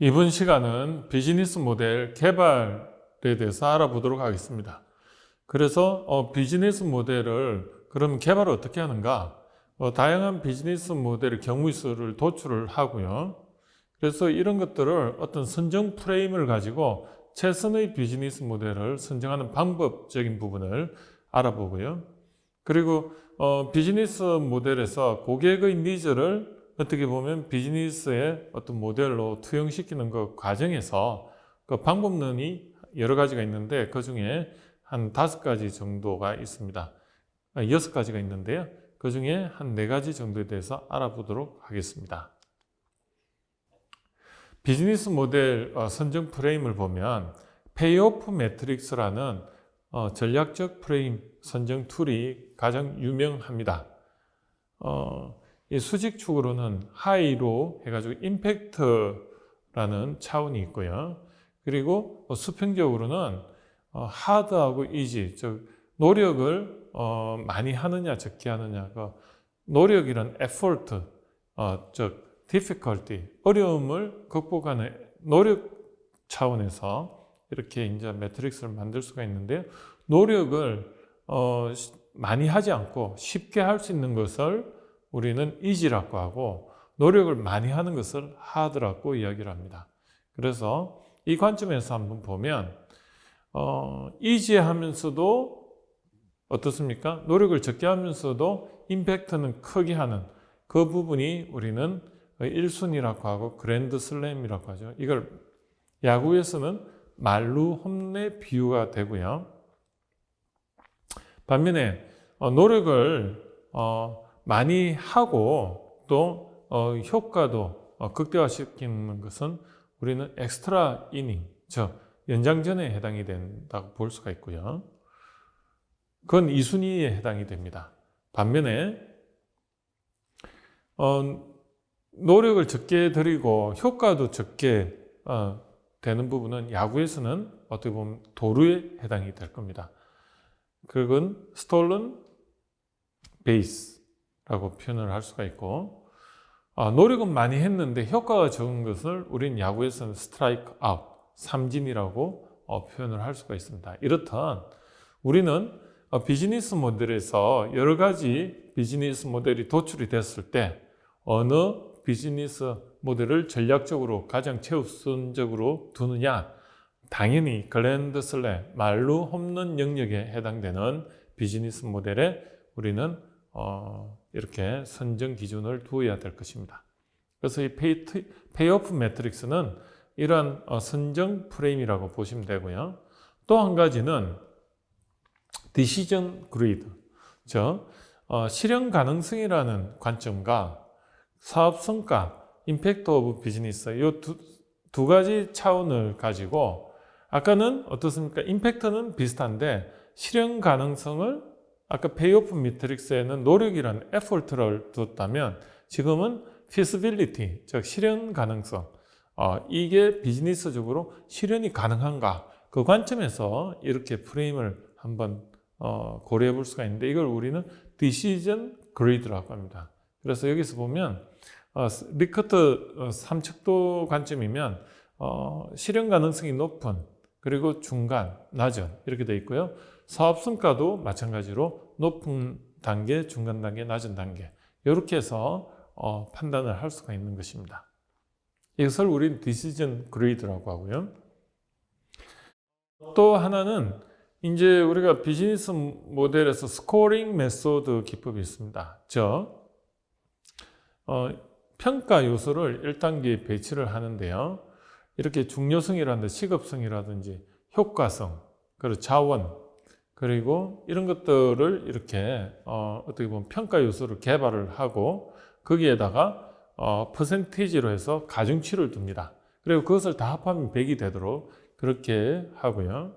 이번 시간은 비즈니스 모델 개발에 대해서 알아보도록 하겠습니다. 그래서 비즈니스 모델을 그럼 개발을 어떻게 하는가? 다양한 비즈니스 모델의 경우의 수를 도출을 하고요. 그래서 이런 것들을 어떤 선정 프레임을 가지고 최선의 비즈니스 모델을 선정하는 방법적인 부분을 알아보고요. 그리고 비즈니스 모델에서 고객의 니즈를 어떻게 보면 비즈니스의 어떤 모델로 투영시키는 그 과정에서 그 방법론이 여러 가지가 있는데 그 중에 한 5가지 정도가 있습니다. 6가지가 있는데요. 그 중에 한 4가지 정도에 대해서 알아보도록 하겠습니다. 비즈니스 모델 선정 프레임을 보면 페이오프 매트릭스라는 전략적 프레임 선정 툴이 가장 유명합니다. 이 수직축으로는 하이로 해가지고 임팩트라는 차원이 있고요. 그리고 수평적으로는 하드하고 이지, 즉 노력을 많이 하느냐 적게 하느냐, 그 노력이란 effort, 즉 difficulty, 어려움을 극복하는 노력 차원에서 이렇게 이제 매트릭스를 만들 수가 있는데요. 노력을 많이 하지 않고 쉽게 할 수 있는 것을 우리는 easy라고 하고 노력을 많이 하는 것을 hard라고 이야기를 합니다. 그래서 이 관점에서 한번 보면 easy 하면서도 어떻습니까? 노력을 적게 하면서도 임팩트는 크게 하는 그 부분이 우리는 1순위라고 하고 그랜드 슬램이라고 하죠. 이걸 야구에서는 말루 홈런의 비유가 되고요. 반면에 노력을 많이 하고 또 효과도 극대화시키는 것은 우리는 엑스트라 이닝, 즉 연장전에 해당이 된다고 볼 수가 있고요. 그건 2순위에 해당이 됩니다. 반면에 노력을 적게 들이고 효과도 적게 되는 부분은 야구에서는 어떻게 보면 도루에 해당이 될 겁니다. 그건 스톨런 베이스라고 표현을 할 수가 있고, 노력은 많이 했는데 효과가 적은 것을 우린 야구에서는 스트라이크 아웃, 삼진이라고 표현을 할 수가 있습니다. 이렇듯 우리는 비즈니스 모델에서 여러 가지 비즈니스 모델이 도출이 됐을 때 어느 비즈니스 모델을 전략적으로 가장 최우선적으로 두느냐, 당연히 그랜드 슬램, 말루 홈런 영역에 해당되는 비즈니스 모델에 우리는 이렇게 선정 기준을 두어야 될 것입니다. 그래서 이 페이오프 매트릭스는 이러한 선정 프레임이라고 보시면 되고요. 또 한 가지는 디시전 그리드, 즉 실현 가능성이라는 관점과 사업 성과, 임팩트 오브 비즈니스, 이 두 가지 차원을 가지고 아까는 어떻습니까? 임팩트는 비슷한데 실현 가능성을 아까 페이오프 매트릭스에는 노력이라는 effort를 뒀다면 지금은 feasibility, 즉 실현 가능성, 이게 비즈니스적으로 실현이 가능한가? 그 관점에서 이렇게 프레임을 한번 고려해 볼 수가 있는데 이걸 우리는 decision grid라고 합니다. 그래서 여기서 보면 리커트 삼척도 관점이면 실현 가능성이 높은 그리고 중간, 낮은 이렇게 되어 있고요. 사업 성과도 마찬가지로 높은 단계, 중간 단계, 낮은 단계 이렇게 해서 판단을 할 수가 있는 것입니다. 이것을 우리는 decision grid라고 하고요. 또 하나는 이제 우리가 비즈니스 모델에서 스코어링 메소드 기법이 있습니다. 즉 평가 요소를 1단계에 배치를 하는데요. 이렇게 중요성이라든지 시급성이라든지 효과성, 그리고 자원, 그리고 이런 것들을 이렇게 어떻게 보면 평가 요소를 개발을 하고 거기에다가 퍼센티지로 해서 가중치를 둡니다. 그리고 그것을 다 합하면 100이 되도록 그렇게 하고요.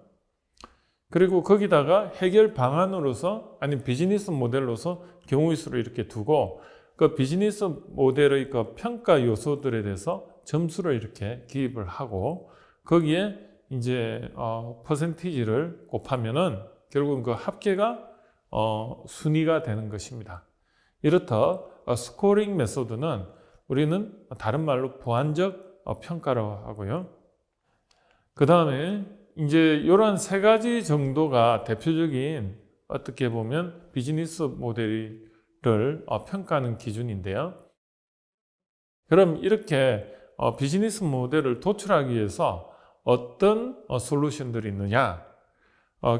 그리고 거기다가 해결 방안으로서 아니면 비즈니스 모델로서 경우의 수를 이렇게 두고 그 비즈니스 모델의 그 평가 요소들에 대해서 점수를 이렇게 기입을 하고 거기에 이제 퍼센티지를 곱하면은 결국은 그 합계가 순위가 되는 것입니다. 이렇듯 스코어링 메소드는 우리는 다른 말로 보완적 평가를 하고요. 그 다음에 이제 이런 세 가지 정도가 대표적인 어떻게 보면 비즈니스 모델을 평가하는 기준인데요. 그럼 이렇게 비즈니스 모델을 도출하기 위해서 어떤 솔루션들이 있느냐?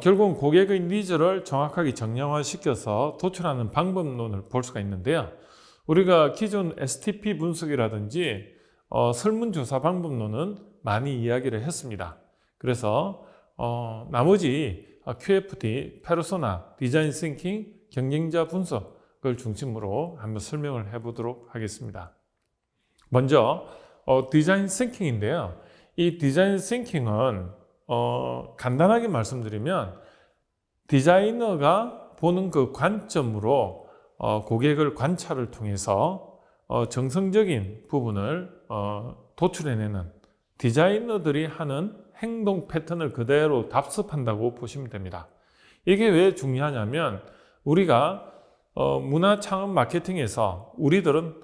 결국은 고객의 니즈를 정확하게 정량화시켜서 도출하는 방법론을 볼 수가 있는데요. 우리가 기존 STP 분석이라든지 설문조사 방법론은 많이 이야기를 했습니다. 그래서 나머지 QFD, 페르소나, 디자인 싱킹, 경쟁자 분석을 중심으로 한번 설명을 해보도록 하겠습니다. 먼저 디자인 싱킹인데요. 이 디자인 싱킹은 간단하게 말씀드리면 디자이너가 보는 그 관점으로 고객을 관찰을 통해서 정성적인 부분을 도출해내는 디자이너들이 하는 행동 패턴을 그대로 답습한다고 보시면 됩니다. 이게 왜 중요하냐면 우리가 문화 창업 마케팅에서 우리들은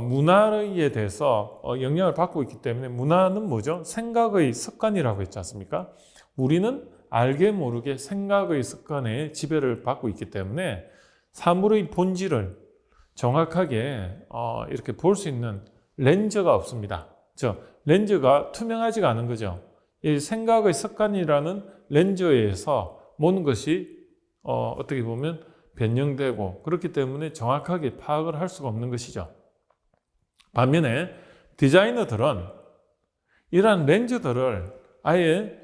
문화에 대해서 영향을 받고 있기 때문에 문화는 뭐죠? 생각의 습관이라고 했지 않습니까? 우리는 알게 모르게 생각의 습관에 지배를 받고 있기 때문에 사물의 본질을 정확하게 이렇게 볼 수 있는 렌즈가 없습니다. 렌즈가 투명하지가 않은 거죠. 이 생각의 습관이라는 렌즈에 의해서 모든 것이 어떻게 보면 변형되고 그렇기 때문에 정확하게 파악을 할 수가 없는 것이죠. 반면에 디자이너들은 이러한 렌즈들을 아예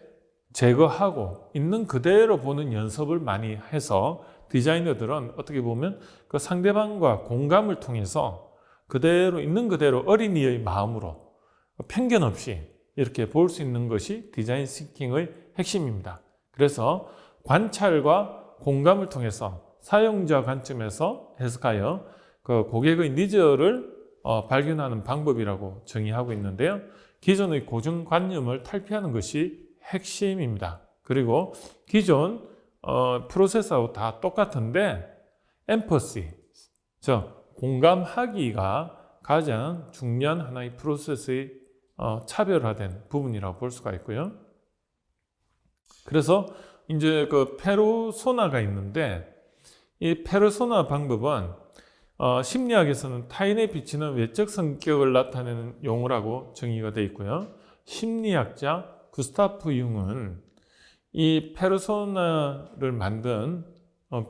제거하고 있는 그대로 보는 연습을 많이 해서 디자이너들은 어떻게 보면 그 상대방과 공감을 통해서 그대로 있는 그대로 어린이의 마음으로 편견 없이 이렇게 볼 수 있는 것이 디자인 싱킹의 핵심입니다. 그래서 관찰과 공감을 통해서 사용자 관점에서 해석하여 그 고객의 니즈를 발견하는 방법이라고 정의하고 있는데요. 기존의 고정관념을 탈피하는 것이 핵심입니다. 그리고 기존 프로세스하고 다 똑같은데 엠퍼시, 공감하기가 가장 중요한 하나의 프로세스의 차별화된 부분이라고 볼 수가 있고요. 그래서 이제 그 페르소나가 있는데 이 페르소나 방법은 심리학에서는 타인에 비치는 외적 성격을 나타내는 용어라고 정의가 되어 있고요. 심리학자 구스타프 융은 이 페르소나를 만든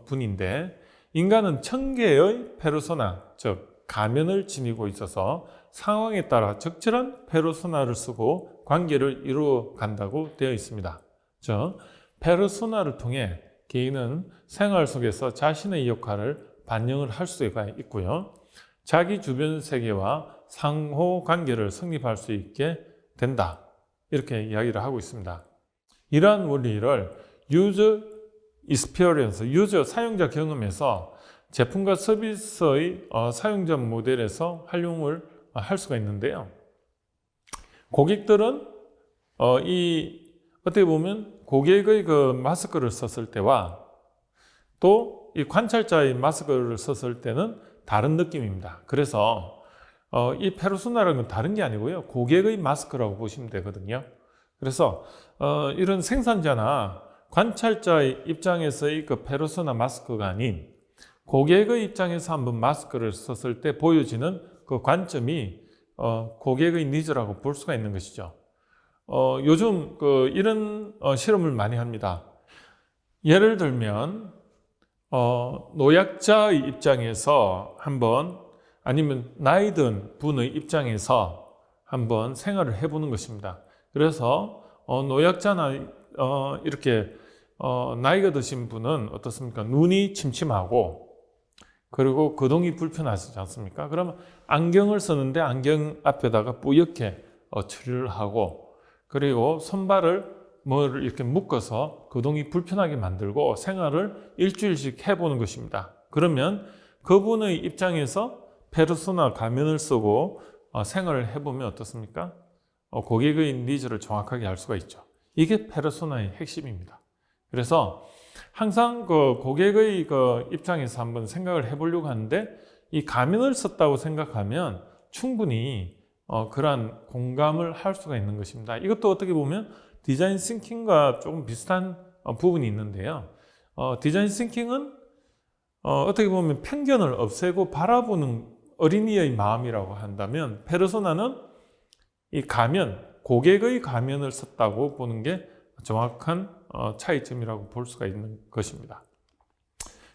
분인데 인간은 1000개의 페르소나, 즉 가면을 지니고 있어서 상황에 따라 적절한 페르소나를 쓰고 관계를 이루어 간다고 되어 있습니다. 페르소나를 통해 개인은 생활 속에서 자신의 역할을 반영을 할 수가 있고요. 자기 주변 세계와 상호 관계를 성립할 수 있게 된다. 이렇게 이야기를 하고 있습니다. 이러한 원리를 유저 익스피리언스, 유저 사용자 경험에서 제품과 서비스의 사용자 모델에서 활용을 할 수가 있는데요. 고객들은 어떻게 보면 고객의 그 마스크를 썼을 때와 또 이 관찰자의 마스크를 썼을 때는 다른 느낌입니다. 그래서 이 페르소나라는 건 다른 게 아니고요. 고객의 마스크라고 보시면 되거든요. 그래서 이런 생산자나 관찰자의 입장에서의 그 페르소나 마스크가 아닌 고객의 입장에서 한번 마스크를 썼을 때 보여지는 그 관점이 고객의 니즈라고 볼 수가 있는 것이죠. 요즘 이런 실험을 많이 합니다. 예를 들면 노약자의 입장에서 한번 아니면 나이 든 분의 입장에서 한번 생활을 해보는 것입니다. 그래서 노약자나 이렇게 나이가 드신 분은 어떻습니까? 눈이 침침하고 그리고 거동이 불편하지 않습니까? 그러면 안경을 쓰는데 안경 앞에다가 뿌옇게 처리를 하고 그리고 손발을 이렇게 묶어서 거동이 불편하게 만들고 생활을 일주일씩 해보는 것입니다. 그러면 그분의 입장에서 페르소나 가면을 쓰고 생활을 해보면 어떻습니까? 고객의 니즈를 정확하게 알 수가 있죠. 이게 페르소나의 핵심입니다. 그래서 항상 그 고객의 그 입장에서 한번 생각을 해보려고 하는데 이 가면을 썼다고 생각하면 충분히 그러한 공감을 할 수가 있는 것입니다. 이것도 어떻게 보면 디자인 싱킹과 조금 비슷한 부분이 있는데요. 디자인 싱킹은 어떻게 보면 편견을 없애고 바라보는 어린이의 마음이라고 한다면, 페르소나는 이 가면, 고객의 가면을 썼다고 보는 게 정확한 차이점이라고 볼 수가 있는 것입니다.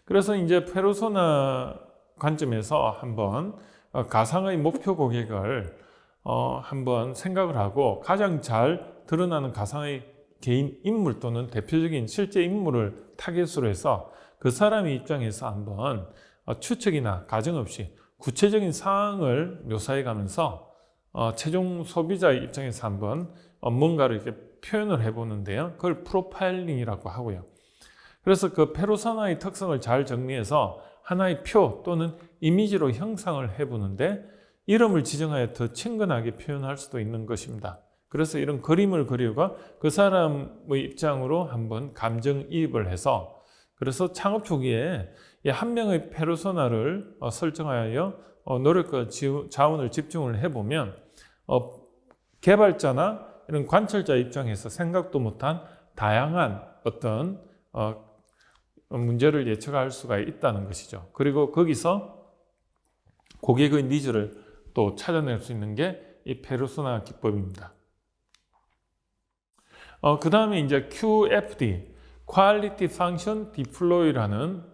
그래서 이제 페르소나 관점에서 한번 가상의 목표 고객을 한번 생각을 하고, 가장 잘 드러나는 가상의 개인 인물 또는 대표적인 실제 인물을 타겟으로 해서 그 사람의 입장에서 한번 추측이나 가정 없이 구체적인 상황을 묘사해 가면서 최종 소비자의 입장에서 한번 뭔가를 이렇게 표현을 해 보는데요. 그걸 프로파일링이라고 하고요. 그래서 그 페르소나의 특성을 잘 정리해서 하나의 표 또는 이미지로 형상을 해 보는데, 이름을 지정하여 더 친근하게 표현할 수도 있는 것입니다. 그래서 이런 그림을 그리고 그 사람의 입장으로 한번 감정이입을 해서, 그래서 창업 초기에 한 명의 페르소나를 설정하여 노력과 자원을 집중을 해보면 개발자나 이런 관철자 입장에서 생각도 못한 다양한 어떤 문제를 예측할 수가 있다는 것이죠. 그리고 거기서 고객의 니즈를 또 찾아낼 수 있는 게 이 페르소나 기법입니다. 그 다음에 이제 QFD, Quality Function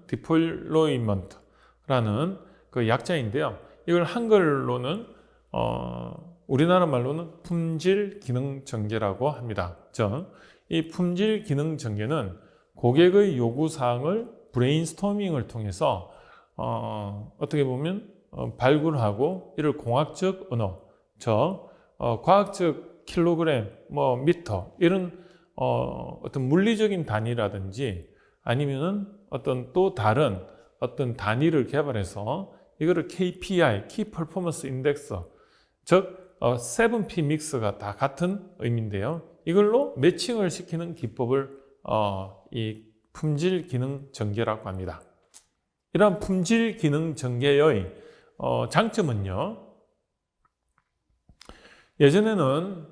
Deployment라는 그 약자인데요. 이걸 한글로는 우리나라 말로는 품질 기능 전개라고 합니다. 이 품질 기능 전개는 고객의 요구 사항을 브레인스토밍을 통해서 어떻게 보면 발굴하고, 이를 공학적 언어, 과학적 킬로그램, 미터, 이런 어떤 물리적인 단위라든지 아니면은 어떤 또 다른 어떤 단위를 개발해서 이거를 KPI, Key Performance Index, 즉 7P 믹스가 다 같은 의미인데요. 이걸로 매칭을 시키는 기법을 이 품질 기능 전개라고 합니다. 이러한 품질 기능 전개의 장점은요, 예전에는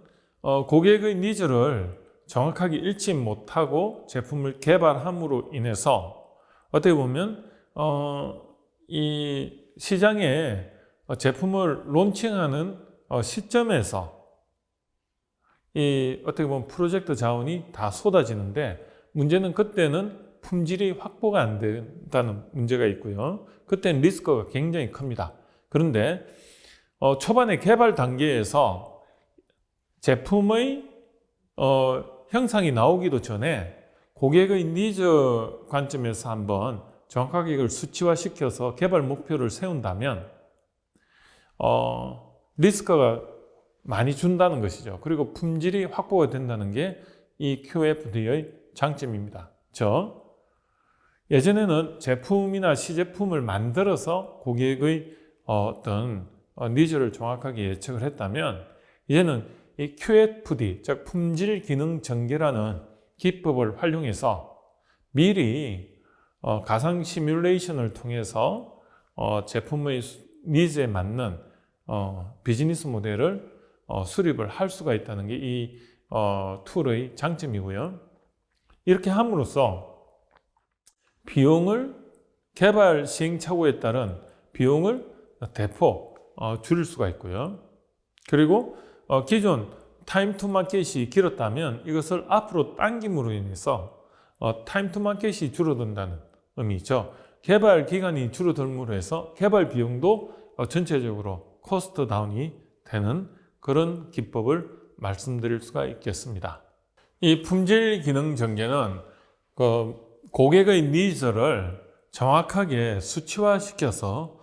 고객의 니즈를 정확하게 읽지 못하고 제품을 개발함으로 인해서 어떻게 보면 이 시장에 제품을 론칭하는 시점에서 이 어떻게 보면 프로젝트 자원이 다 쏟아지는데, 문제는 그때는 품질이 확보가 안 된다는 문제가 있고요. 그때는 리스크가 굉장히 큽니다. 그런데 초반에 개발 단계에서 제품의 형상이 나오기도 전에 고객의 니즈 관점에서 한번 정확하게 이걸 수치화시켜서 개발 목표를 세운다면 리스크가 많이 준다는 것이죠. 그리고 품질이 확보가 된다는 게 이 QFD의 장점입니다. 예전에는 제품이나 시제품을 만들어서 고객의 어떤 니즈를 정확하게 예측을 했다면, 이제는 이 QFD, 즉 품질 기능 전개라는 기법을 활용해서 미리 가상 시뮬레이션을 통해서 제품의 니즈에 맞는 비즈니스 모델을 수립을 할 수가 있다는 게 이 툴의 장점이고요. 이렇게 함으로써 비용을, 개발 시행착오에 따른 비용을 대폭 줄일 수가 있고요. 그리고 기존 타임 투 마켓이 길었다면 이것을 앞으로 당김으로 인해서 타임 투 마켓이 줄어든다는 의미죠. 개발 기간이 줄어들므로 해서 개발 비용도 전체적으로 코스트 다운이 되는 그런 기법을 말씀드릴 수가 있겠습니다. 이 품질 기능 전개는 고객의 니즈를 정확하게 수치화시켜서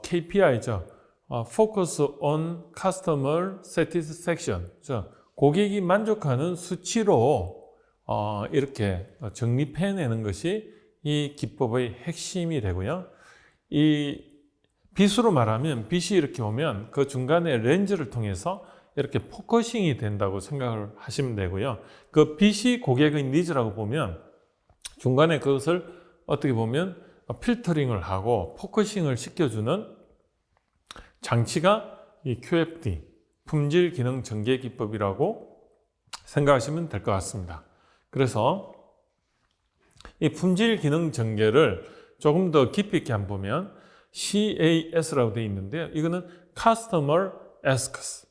KPI죠. Focus on Customer Satisfaction. 고객이 만족하는 수치로 이렇게 정립해내는 것이 이 기법의 핵심이 되고요. 이 빛으로 말하면, 빛이 이렇게 오면 그 중간에 렌즈를 통해서 이렇게 포커싱이 된다고 생각을 하시면 되고요. 그 빛이 고객의 니즈라고 보면 중간에 그것을 어떻게 보면 필터링을 하고 포커싱을 시켜주는 장치가 이 QFD, 품질 기능 전개 기법이라고 생각하시면 될 것 같습니다. 그래서 이 품질 기능 전개를 조금 더 깊이 있게 한번 보면 CAS라고 되어 있는데요. 이거는 Customer Asks,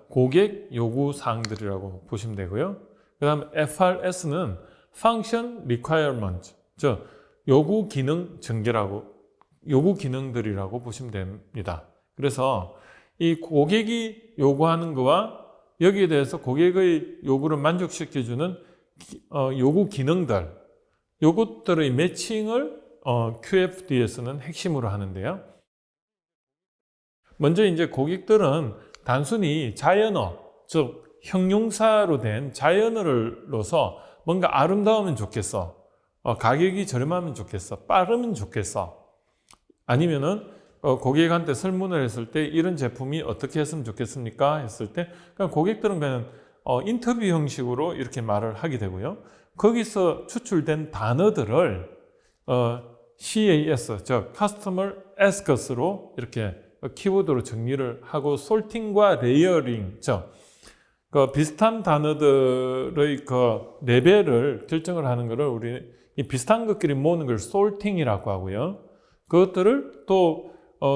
고객 요구 사항들이라고 보시면 되고요. 그 다음에 FRS는 Function Requirement, 요구 기능 전개라고, 요구 기능들이라고 보시면 됩니다. 그래서 이 고객이 요구하는 거와 여기에 대해서 고객의 요구를 만족시켜주는 요구 기능들, 요것들의 매칭을 QFD에서는 핵심으로 하는데요. 먼저 이제 고객들은 단순히 자연어, 즉 형용사로 된 자연어로서 뭔가 아름다우면 좋겠어, 가격이 저렴하면 좋겠어, 빠르면 좋겠어, 아니면은 고객한테 설문을 했을 때 이런 제품이 어떻게 했으면 좋겠습니까? 했을 때 그냥 고객들은 그냥 인터뷰 형식으로 이렇게 말을 하게 되고요. 거기서 추출된 단어들을 CAS, 즉 Customer Asks로 이렇게 키워드로 정리를 하고 솔팅과 레이어링, 그 비슷한 단어들의 그 레벨을 결정을 하는 것을 우리 이 비슷한 것끼리 모으는 걸 솔팅이라고 하고요. 그것들을 또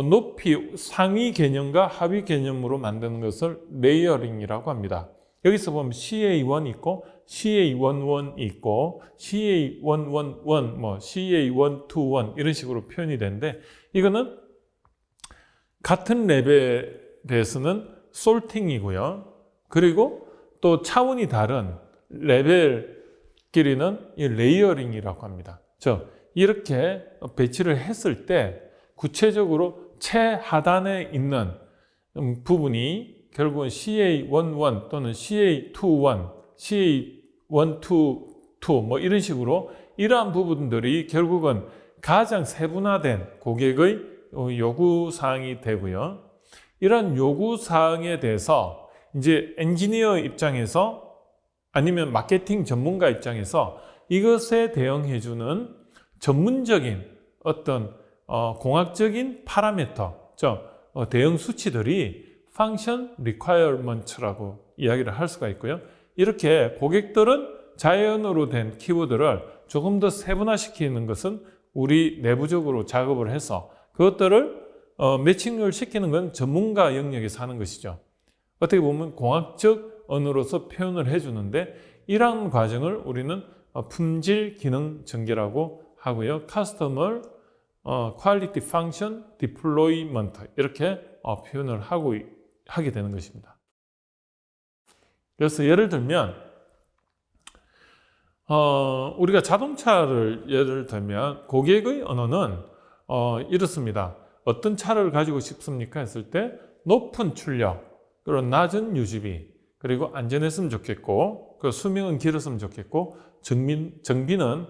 높이 상위 개념과 하위 개념으로 만드는 것을 레이어링이라고 합니다. 여기서 보면 CA1 있고 CA11 있고 CA111, CA121 이런 식으로 표현이 되는데 이거는 같은 레벨에서는 솔팅이고요. 그리고 또 차원이 다른 레벨끼리는 이 레이어링이라고 합니다. 이렇게 배치를 했을 때 구체적으로 최하단에 있는 부분이 결국은 CA11 또는 CA21, CA122 이런 식으로 이러한 부분들이 결국은 가장 세분화된 고객의 요구사항이 되고요. 이런 요구사항에 대해서 이제 엔지니어 입장에서 아니면 마케팅 전문가 입장에서 이것에 대응해주는 전문적인 어떤 공학적인 파라미터, 대응 수치들이 Function Requirement라고 이야기를 할 수가 있고요. 이렇게 고객들은 자연어로 된 키워드를 조금 더 세분화시키는 것은 우리 내부적으로 작업을 해서 그것들을 매칭을 시키는 건 전문가 영역에서 하는 것이죠. 어떻게 보면 공학적 언어로서 표현을 해주는데 이러한 과정을 우리는 품질 기능 전개라고 하고요. Customer Quality Function Deployment 이렇게 표현을 하게 되는 것입니다. 그래서 예를 들면 우리가 자동차를 예를 들면 고객의 언어는 이렇습니다. 어떤 차를 가지고 싶습니까? 했을 때 높은 출력, 그리고 낮은 유지비, 그리고 안전했으면 좋겠고, 그 수명은 길었으면 좋겠고, 정비는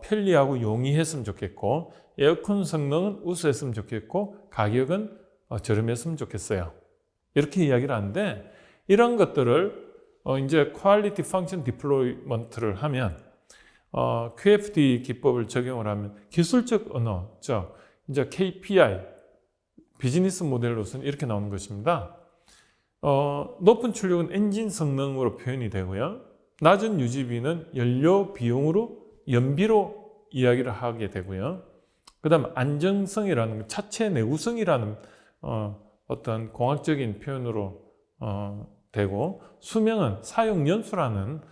편리하고 용이했으면 좋겠고, 에어컨 성능은 우수했으면 좋겠고, 가격은 저렴했으면 좋겠어요. 이렇게 이야기를 하는데 이런 것들을 이제 Quality Function Deployment를 하면 QFD 기법을 적용을 하면 기술적 언어, 이제 KPI, 비즈니스 모델로서는 이렇게 나오는 것입니다. 높은 출력은 엔진 성능으로 표현이 되고요. 낮은 유지비는 연료 비용으로, 연비로 이야기를 하게 되고요. 그 다음 안정성이라는, 차체 내구성이라는 어떤 공학적인 표현으로 되고, 수명은 사용 연수라는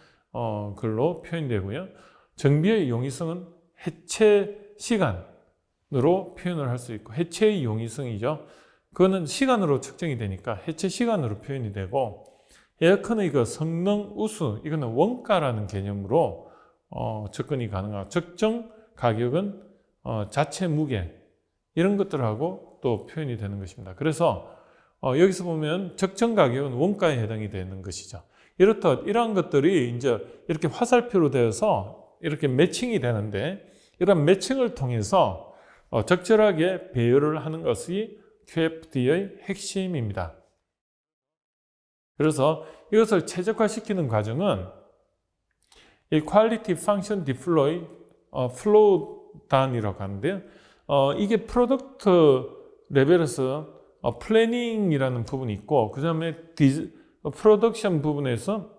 글로 표현되고요. 정비의 용이성은 해체 시간으로 표현을 할 수 있고, 해체의 용이성이죠. 그거는 시간으로 측정이 되니까 해체 시간으로 표현이 되고, 에어컨의 그 성능 우수, 이거는 원가라는 개념으로 접근이 가능하고, 적정 가격은 자체 무게, 이런 것들하고 또 표현이 되는 것입니다. 그래서 여기서 보면 적정 가격은 원가에 해당이 되는 것이죠. 이렇듯 이러한 것들이 이제 이렇게 화살표로 되어서 이렇게 매칭이 되는데, 이런 매칭을 통해서 적절하게 배열을 하는 것이 QFD의 핵심입니다. 그래서 이것을 최적화시키는 과정은 이 Quality Function Deploy Flow Down이라고 하는데요. 이게 프로덕트 레벨에서 플래닝이라는 부분이 있고, 그 다음에 프로덕션 부분에서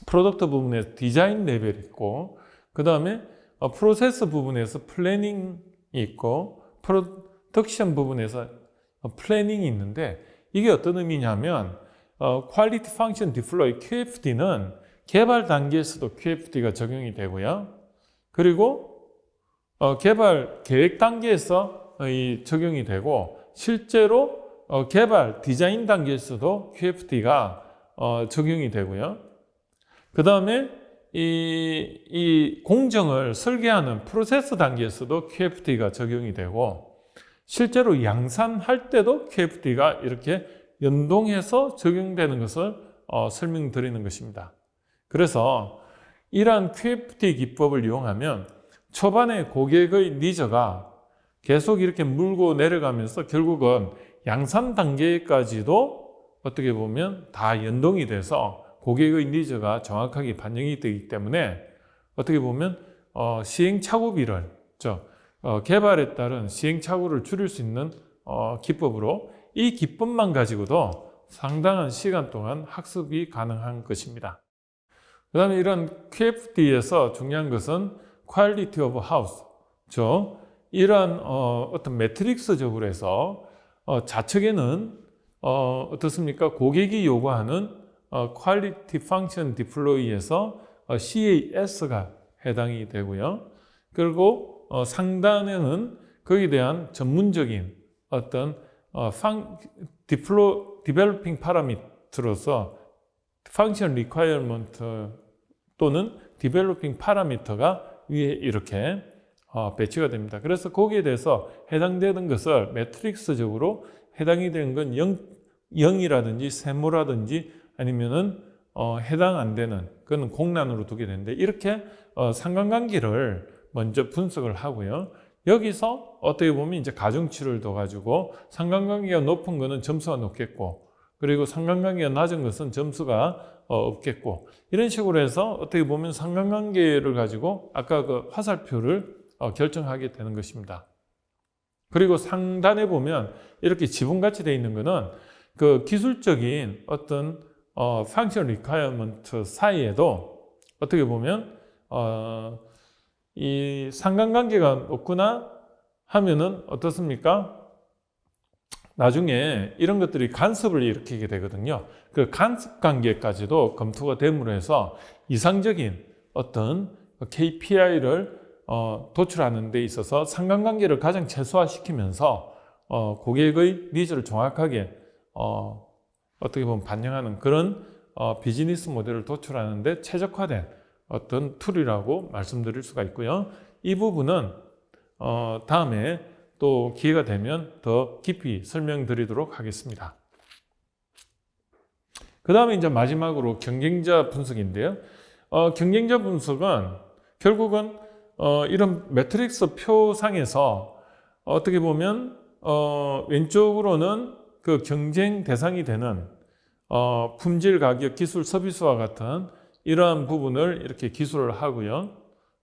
프로덕트 부분에서 디자인 레벨이 있고, 그 다음에 프로세스 부분에서 플래닝이 있고, 프로덕션 부분에서 플래닝이 있는데, 이게 어떤 의미냐면 퀄리티 펑션 디플로이 QFD는 개발 단계에서도 QFD가 적용이 되고요. 그리고 개발 계획 단계에서 적용이 되고, 실제로 개발 디자인 단계에서도 QFD가 적용이 되고요. 그 다음에 이 공정을 설계하는 프로세스 단계에서도 QFD가 적용이 되고, 실제로 양산할 때도 QFD가 이렇게 연동해서 적용되는 것을 설명드리는 것입니다. 그래서 이러한 QFD 기법을 이용하면 초반에 고객의 니즈가 계속 이렇게 물고 내려가면서 결국은 양산 단계까지도 어떻게 보면 다 연동이 돼서 고객의 니즈가 정확하게 반영이 되기 때문에 어떻게 보면 시행착오비를 개발에 따른 시행착오를 줄일 수 있는 기법으로, 이 기법만 가지고도 상당한 시간 동안 학습이 가능한 것입니다. 그 다음에 이런 QFD에서 중요한 것은 Quality of House, 이러한 어떤 매트릭스적으로 해서 좌측에는 어떻습니까? 고객이 요구하는 Quality Function Deploy에서 CAS가 해당이 되고요. 그리고 상단에는 거기에 대한 전문적인 어떤 Developing Parameter로서 Function Requirement 또는 Developing Parameter가 위에 이렇게 배치가 됩니다. 그래서 거기에 대해서 해당되는 것을 매트릭스적으로 해당이 되는 건 0이라든지 세모라든지 아니면은 해당 안 되는, 그건 공란으로 두게 되는데, 이렇게 상관관계를 먼저 분석을 하고요. 여기서 어떻게 보면 이제 가중치를 둬가지고 상관관계가 높은 거는 점수가 높겠고, 그리고 상관관계가 낮은 것은 점수가 없겠고, 이런 식으로 해서 어떻게 보면 상관관계를 가지고 아까 그 화살표를 결정하게 되는 것입니다. 그리고 상단에 보면 이렇게 지분같이 되어 있는 거는 그 기술적인 어떤 function requirement 사이에도 어떻게 보면 이 상관관계가 없구나 하면은 어떻습니까? 나중에 이런 것들이 간섭을 일으키게 되거든요. 그 간섭 관계까지도 검토가 됨으로 해서 이상적인 어떤 KPI를 도출하는 데 있어서 상관관계를 가장 최소화시키면서 고객의 니즈를 정확하게 어떻게 보면 반영하는 그런 비즈니스 모델을 도출하는 데 최적화된 어떤 툴이라고 말씀드릴 수가 있고요. 이 부분은 다음에 또 기회가 되면 더 깊이 설명드리도록 하겠습니다. 그 다음에 이제 마지막으로 경쟁자 분석인데요. 경쟁자 분석은 결국은 이런 매트릭스 표상에서 어떻게 보면 왼쪽으로는 그 경쟁 대상이 되는 품질, 가격, 기술, 서비스와 같은 이러한 부분을 이렇게 기술을 하고요.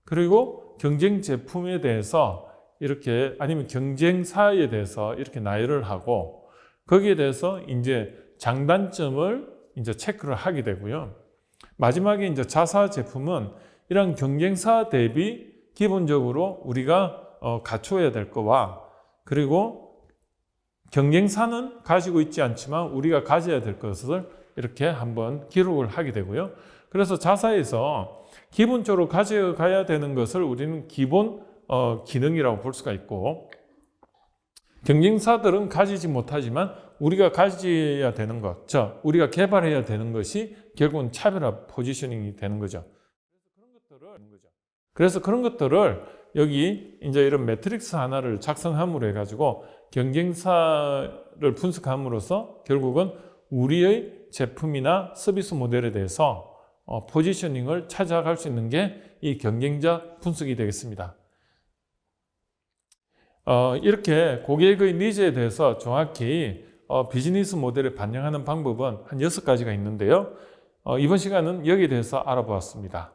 그리고 경쟁 제품에 대해서 이렇게, 아니면 경쟁사에 대해서 이렇게 나열을 하고, 거기에 대해서 이제 장단점을 이제 체크를 하게 되고요. 마지막에 이제 자사 제품은 이런 경쟁사 대비 기본적으로 우리가 갖춰야 될 거와, 그리고 경쟁사는 가지고 있지 않지만 우리가 가져야 될 것을 이렇게 한번 기록을 하게 되고요. 그래서 자사에서 기본적으로 가져가야 되는 것을 우리는 기본 기능이라고 볼 수가 있고, 경쟁사들은 가지지 못하지만 우리가 가져야 되는 것, 우리가 개발해야 되는 것이 결국은 차별화 포지셔닝이 되는 거죠. 그래서 그런 것들을 여기 이제 이런 매트릭스 하나를 작성함으로 해가지고 경쟁사를 분석함으로써 결국은 우리의 제품이나 서비스 모델에 대해서 포지셔닝을 찾아갈 수 있는 게 이 경쟁자 분석이 되겠습니다. 이렇게 고객의 니즈에 대해서 정확히 비즈니스 모델에 반영하는 방법은 한 6가지가 있는데요. 이번 시간은 여기에 대해서 알아보았습니다.